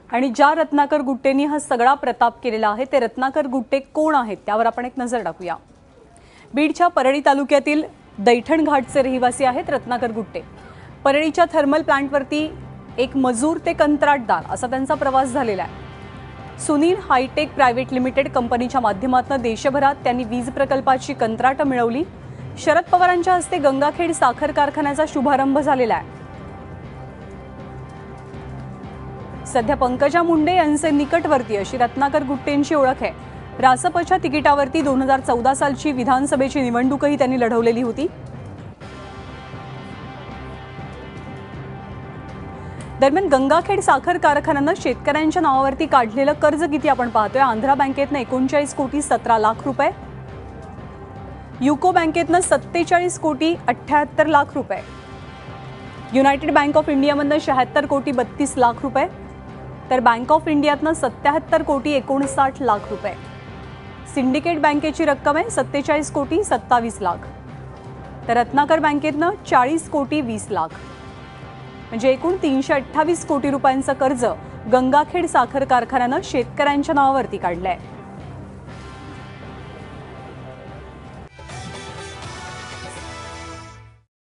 आणि ज्या रत्नाकर गुट्टेंनी हा सगळा प्रताप केलेला आहे ते रत्नाकर गुट्टे कोण आहेत त्यावर आपण एक नजर टाकूया। बीडच्या परळी तालुक्यातील दैठण घाटचे रहिवासी आहेत रत्नाकर गुट्टे। परळीच्या थर्मल प्लांटवरती एक मजूर ते कंत्राटदार असा त्यांचा प्रवास झालेला आहे। सुनील हायटेक प्रायव्हेट लिमिटेड कंपनीच्या माध्यमातून देशभरात त्यांनी वीज प्रकल्पाची कंत्राट मिळवली। शरद पवारांच्या हस्ते गंगाखेड साखर कारखान्याचा शुभारंभ झालेला आहे। सध्या पंकजा मुंडे यांचे निकटवर्ती अशी रत्नाकर गुट्टेंची ओळख आहे। रासपच्या तिकिटावरती 2014 सालची विधानसभेची निवडणूकही त्यांनी लढवलेली होती। दरम्यान गंगाखेड साखर कारखान्याने शेतकऱ्यांच्या नावावरती काढलेलं कर्ज किती आपण पाहतोय। आंध्रा बँकेतनं 39 कोटी 17 लाख रुपये, युको बँकेतनं 47 कोटी 78 लाख रुपये, युनायटेड बँक ऑफ इंडियामधनं 76 कोटी 32 लाख रुपये, तर बँक ऑफ इंडियातनं 77 कोटी 59 लाख रुपये। सिंडिकेट बँकेची रक्कम आहे 47 कोटी 27 लाख, तर रत्नाकर बँकेतनं 40 कोटी 20 लाख, म्हणजे एकूण 328 कोटी रुपयांचं कर्ज गंगाखेड साखर कारखान्यानं शेतकऱ्यांच्या नावावरती काढलंय।